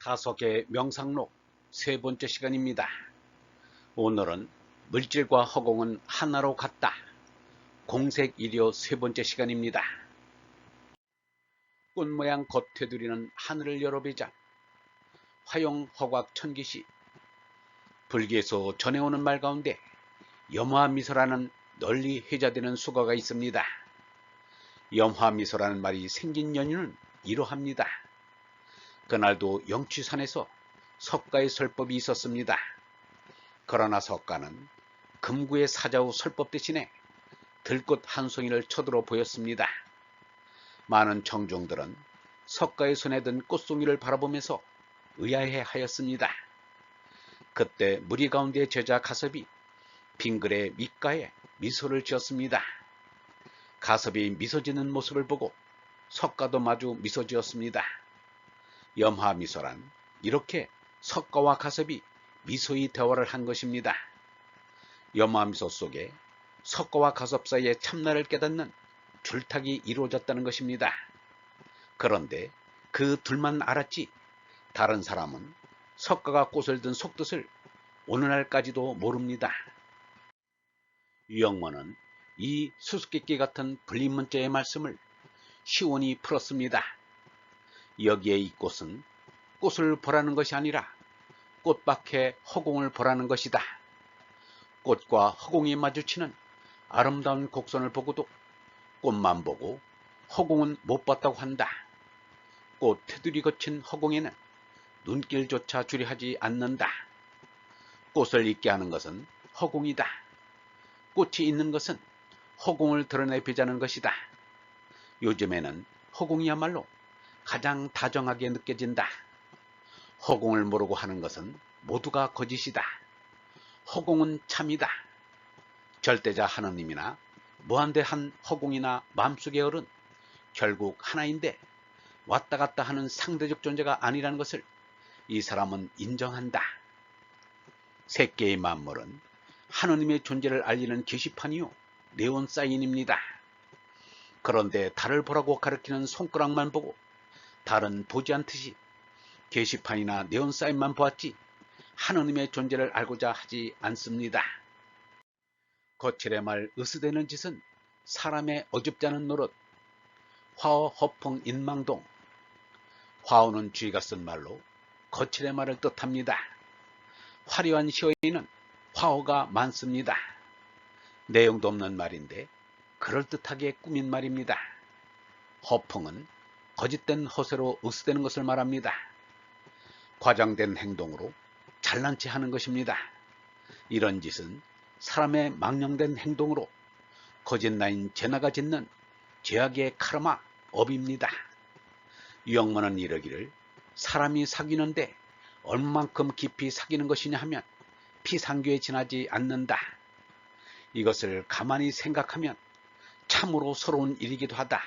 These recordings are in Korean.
다섯개 명상록 세 번째 시간입니다. 오늘은 물질과 허공은 하나로 같다. 공색이료 세 번째 시간입니다. 꽃 모양 겉테두리는 하늘을 열어배자 화용 허곽 천기시. 불교에서 전해오는 말 가운데 염화미소라는 널리 회자되는 수가가 있습니다. 염화미소라는 말이 생긴 연유는 이러합니다. 그날도 영취산에서 석가의 설법이 있었습니다. 그러나 석가는 금구의 사자후 설법 대신에 들꽃 한 송이를 쳐들어 보였습니다. 많은 청중들은 석가의 손에 든 꽃송이를 바라보면서 의아해 하였습니다. 그때 무리 가운데 제자 가섭이 빙글에 밑가에 미소를 지었습니다. 가섭이 미소 짓는 모습을 보고 석가도 마주 미소 지었습니다. 염화미소란 이렇게 석가와 가섭이 미소의 대화를 한 것입니다. 염화미소 속에 석가와 가섭 사이의 참나를 깨닫는 줄탁이 이루어졌다는 것입니다. 그런데 그 둘만 알았지 다른 사람은 석가가 꽃을 든 속뜻을 오늘날까지도 모릅니다. 유영모는 이 수수께끼 같은 불림문자의 말씀을 시원히 풀었습니다. 여기에 이 꽃은 꽃을 보라는 것이 아니라 꽃밖에 허공을 보라는 것이다. 꽃과 허공이 마주치는 아름다운 곡선을 보고도 꽃만 보고 허공은 못 봤다고 한다. 꽃 테두리 거친 허공에는 눈길조차 주리하지 않는다. 꽃을 있게 하는 것은 허공이다. 꽃이 있는 것은 허공을 드러내비자는 것이다. 요즘에는 허공이야말로 가장 다정하게 느껴진다. 허공을 모르고 하는 것은 모두가 거짓이다. 허공은 참이다. 절대자 하느님이나 무한대한 허공이나 마음속의 얼은 결국 하나인데 왔다 갔다 하는 상대적 존재가 아니라는 것을 이 사람은 인정한다. 세계의 만물은 하느님의 존재를 알리는 게시판이요 네온 사인입니다. 그런데 달을 보라고 가리키는 손가락만 보고 달은 보지 않듯이 게시판이나 네온 사인만 보았지 하느님의 존재를 알고자 하지 않습니다. 거칠의 말 으스대는 짓은 사람의 어줍지 않은 노릇. 화어 허풍 인망동. 화어는 쥐가 쓴 말로 거칠의 말을 뜻합니다. 화려한 시어에는 화어가 많습니다. 내용도 없는 말인데 그럴듯하게 꾸민 말입니다. 허풍은 거짓된 허세로 으스대는 것을 말합니다. 과장된 행동으로 잘난 체 하는 것입니다. 이런 짓은 사람의 망령된 행동으로 거짓나인 제나가 짓는 죄악의 카르마 업입니다. 유영모는 이러기를 사람이 사귀는데 얼마만큼 깊이 사귀는 것이냐 하면 피상교에 지나지 않는다. 이것을 가만히 생각하면 참으로 서러운 일이기도 하다.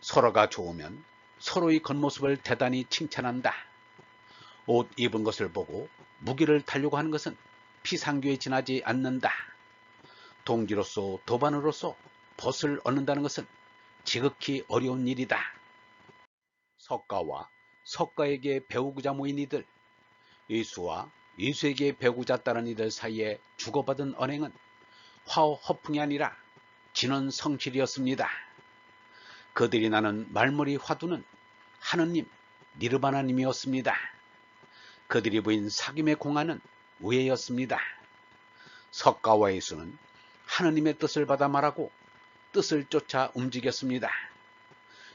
서로가 좋으면 서로의 겉모습을 대단히 칭찬한다. 옷 입은 것을 보고 무기를 달려고 하는 것은 피상교에 지나지 않는다. 동지로서 도반으로서 벗을 얻는다는 것은 지극히 어려운 일이다. 석가와 석가에게 배우고자 모인 이들, 예수와 예수에게 배우고자 따른 이들 사이에 주고받은 언행은 화어 허풍이 아니라 진원 성실이었습니다. 그들이 나눈 말머리 화두는 하느님, 니르바나님이었습니다. 그들이 보인 사귐의 공안은 우애였습니다. 석가와 예수는 하느님의 뜻을 받아 말하고 뜻을 쫓아 움직였습니다.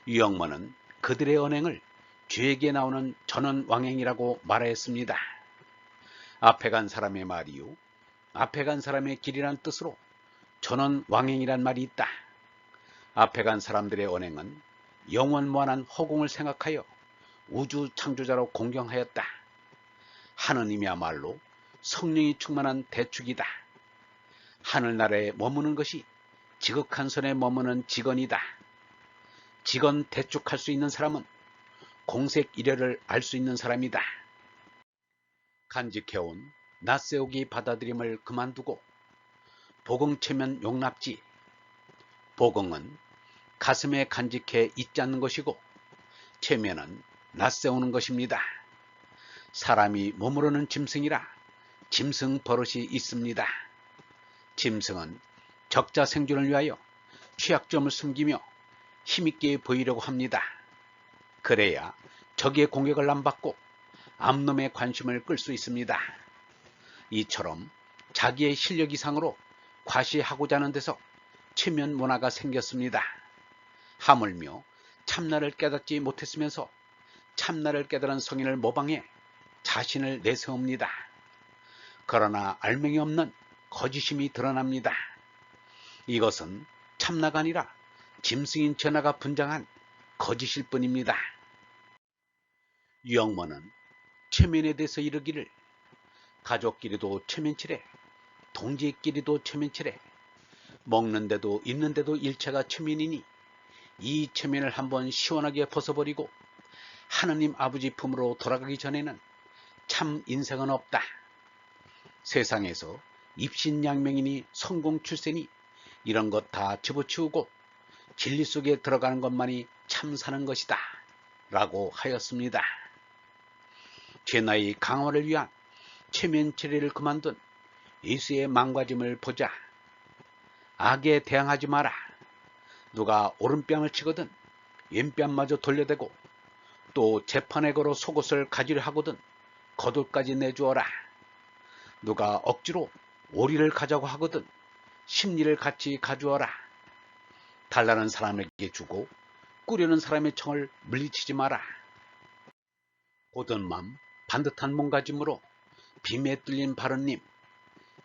유영모는 그들의 언행을 죄에게 나오는 전원왕행이라고 말하였습니다. 앞에 간 사람의 말이요 앞에 간 사람의 길이란 뜻으로 전원왕행이란 말이 있다. 앞에 간 사람들의 언행은 영원무한한 허공을 생각하여 우주 창조자로 공경하였다. 하느님이야말로 성령이 충만한 대축이다. 하늘나라에 머무는 것이 지극한 선에 머무는 직언이다. 직언 대축할 수 있는 사람은 공색 이려를 알 수 있는 사람이다. 간직해온 낯세우기 받아들임을 그만두고 보긍체면 용납지. 보긍은 가슴에 간직해 잊지 않는 것이고 체면은 낯세우는 것입니다. 사람이 머무르는 짐승이라 짐승 버릇이 있습니다. 짐승은 적자 생존을 위하여 취약점을 숨기며 힘있게 보이려고 합니다. 그래야 적의 공격을 안 받고 암놈의 관심을 끌 수 있습니다. 이처럼 자기의 실력 이상으로 과시하고자 하는 데서 체면 문화가 생겼습니다. 하물며 참나를 깨닫지 못했으면서 참나를 깨달은 성인을 모방해 자신을 내세웁니다. 그러나 알맹이 없는 거짓임이 드러납니다. 이것은 참나가 아니라 짐승인 전하가 분장한 거짓일 뿐입니다. 유영모는 체면에 대해서 이르기를 가족끼리도 체면치래, 동지끼리도 체면치래, 먹는데도 입는데도 일체가 체면이니 이 체면을 한번 시원하게 벗어버리고 하느님 아버지 품으로 돌아가기 전에는 참 인생은 없다. 세상에서 입신양명이니 성공출세니 이런 것 다 집어치우고 진리 속에 들어가는 것만이 참 사는 것이다 라고 하였습니다. 죄나의 강화를 위한 체면치레를 그만둔 예수의 망가짐을 보자. 악에 대항하지 마라. 누가 오른뺨을 치거든 왼뺨마저 돌려대고 또 재판에 걸어 속옷을 가지려 하거든 겉옷까지 내주어라. 누가 억지로 오리를 가자고 하거든 심리를 같이 가주어라. 달라는 사람에게 주고 꾸려는 사람의 청을 물리치지 마라. 고든 맘 반듯한 몸가짐으로 빔에 뚫린 바른님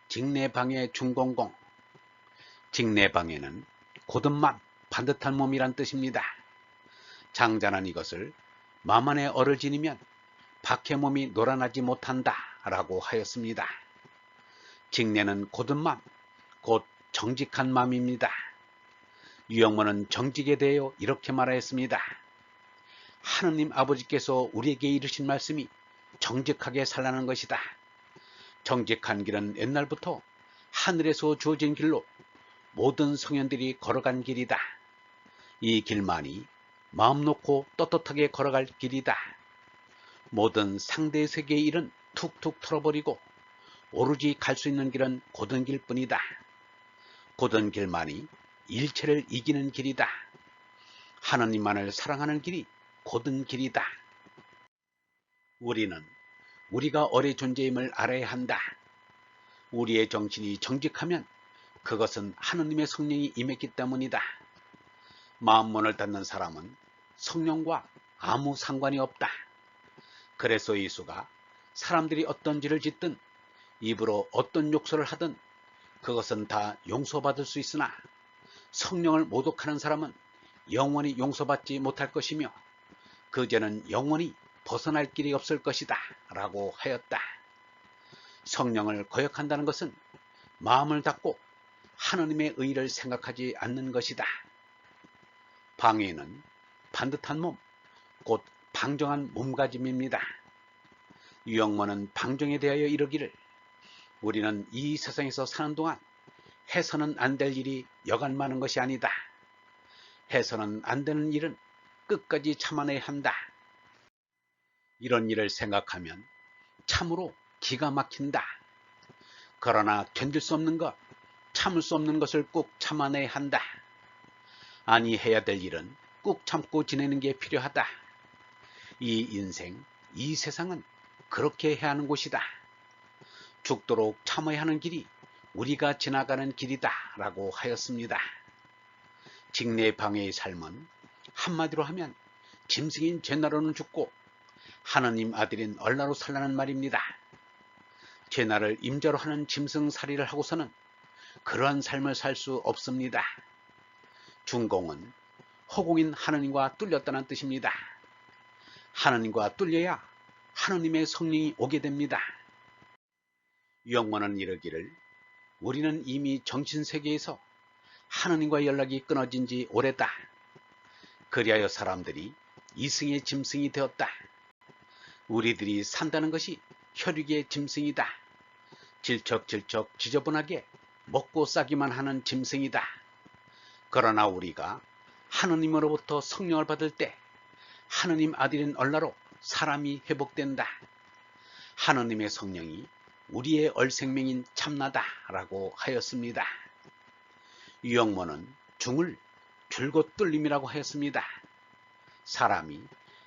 직내방해 중공공. 직내방해는 고든 맘 반듯한 몸이란 뜻입니다. 장자는 이것을 맘 안에 얼을 지니면 밖의 몸이 놀아나지 못한다 라고 하였습니다. 직내는 고든 맘, 곧 정직한 맘입니다. 유영모는 정직에 대하여 이렇게 말하였습니다. 하느님 아버지께서 우리에게 이르신 말씀이 정직하게 살라는 것이다. 정직한 길은 옛날부터 하늘에서 주어진 길로 모든 성현들이 걸어간 길이다. 이 길만이 마음 놓고 떳떳하게 걸어갈 길이다. 모든 상대 세계의 일은 툭툭 털어버리고 오로지 갈 수 있는 길은 고든 길뿐이다. 고든 길만이 일체를 이기는 길이다. 하느님만을 사랑하는 길이 고든 길이다. 우리는 우리가 어뢰 존재임을 알아야 한다. 우리의 정신이 정직하면 그것은 하느님의 성령이 임했기 때문이다. 마음문을 닫는 사람은 성령과 아무 상관이 없다. 그래서 예수가 사람들이 어떤 죄를 짓든 입으로 어떤 욕설을 하든 그것은 다 용서받을 수 있으나 성령을 모독하는 사람은 영원히 용서받지 못할 것이며 그 죄는 영원히 벗어날 길이 없을 것이다 라고 하였다. 성령을 거역한다는 것은 마음을 닫고 하느님의 의를 생각하지 않는 것이다. 방해는 반듯한 몸, 곧 방정한 몸가짐입니다. 유영모는 방정에 대하여 이르기를 우리는 이 세상에서 사는 동안 해서는 안 될 일이 여간 많은 것이 아니다. 해서는 안 되는 일은 끝까지 참아내야 한다. 이런 일을 생각하면 참으로 기가 막힌다. 그러나 견딜 수 없는 것, 참을 수 없는 것을 꼭 참아내야 한다. 아니 해야 될 일은 꼭 참고 지내는 게 필요하다. 이 인생, 이 세상은 그렇게 해야 하는 곳이다. 죽도록 참아야 하는 길이 우리가 지나가는 길이다 라고 하였습니다. 직내방해의 삶은 한마디로 하면 짐승인 죄나로는 죽고 하느님 아들인 얼라로 살라는 말입니다. 죄나를 임자로 하는 짐승살이를 하고서는 그러한 삶을 살 수 없습니다. 중공은 허공인 하느님과 뚫렸다는 뜻입니다. 하느님과 뚫려야 하느님의 성령이 오게 됩니다. 유영모는 이르기를 우리는 이미 정신세계에서 하느님과 연락이 끊어진 지 오래다. 그리하여 사람들이 이승의 짐승이 되었다. 우리들이 산다는 것이 혈육의 짐승이다. 질척질척 지저분하게 먹고 싸기만 하는 짐승이다. 그러나 우리가 하느님으로부터 성령을 받을 때 하느님 아들인 얼라로 사람이 회복된다. 하느님의 성령이 우리의 얼생명인 참나다라고 하였습니다. 유영모는 중을 줄곧 뚫림이라고 하였습니다. 사람이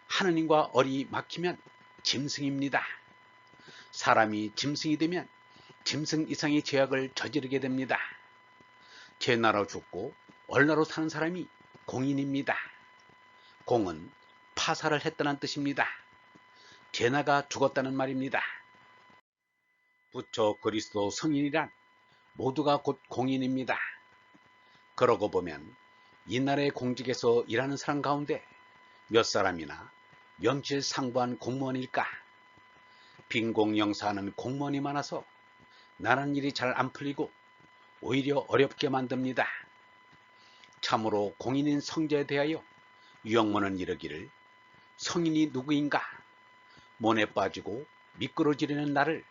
하느님과 얼이 막히면 짐승입니다. 사람이 짐승이 되면 짐승 이상의 죄악을 저지르게 됩니다. 죄나로 죽고 얼나로 사는 사람이 공인입니다. 공은 파사를 했다는 뜻입니다. 죄나가 죽었다는 말입니다. 부처 그리스도 성인이란 모두가 곧 공인입니다. 그러고 보면 이날의 공직에서 일하는 사람 가운데 몇 사람이나 명실상부한 공무원일까? 빈공영사하는 공무원이 많아서 나란 일이 잘 안 풀리고 오히려 어렵게 만듭니다. 참으로 공인인 성자에 대하여 유영모는 이르기를 성인이 누구인가? mon에 빠지고 미끄러지려는 나를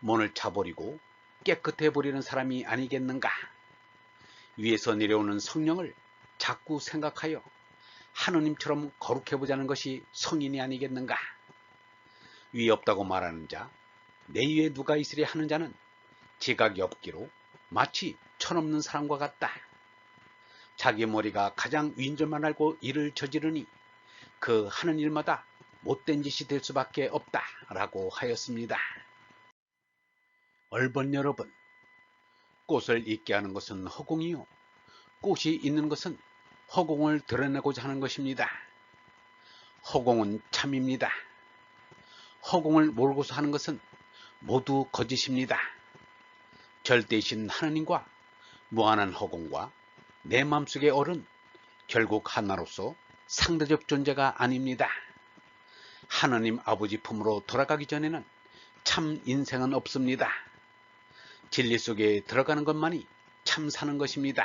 mon을 차버리고 깨끗해 버리는 사람이 아니겠는가? 위에서 내려오는 성령을 자꾸 생각하여 하느님처럼 거룩해보자는 것이 성인이 아니겠는가? 위 없다고 말하는 자, 내 위에 누가 있으랴 하는 자는 지각이 없기로 마치 천없는 사람과 같다. 자기 머리가 가장 위인 줄만 알고 일을 저지르니 그 하는 일마다 못된 짓이 될 수밖에 없다 라고 하였습니다. 얼번 여러분, 꽃을 있게 하는 것은 허공이요, 꽃이 있는 것은 허공을 드러내고자 하는 것입니다. 허공은 참입니다. 허공을 모르고서 하는 것은 모두 거짓입니다. 절대이신 하느님과 무한한 허공과 내 마음속의 얼은 결국 하나로서 상대적 존재가 아닙니다. 하느님 아버지 품으로 돌아가기 전에는 참 인생은 없습니다. 진리 속에 들어가는 것만이 참 사는 것입니다.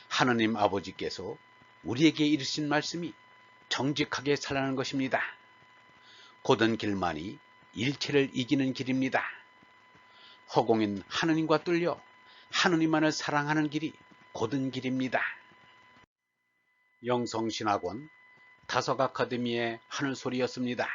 하느님 아버지께서 우리에게 이르신 말씀이 정직하게 살라는 것입니다. 곧은 길만이 일체를 이기는 길입니다. 허공인 하느님과 뚫려 하느님만을 사랑하는 길이 곧은 길입니다. 영성신학원 다석 아카데미의 하늘소리였습니다.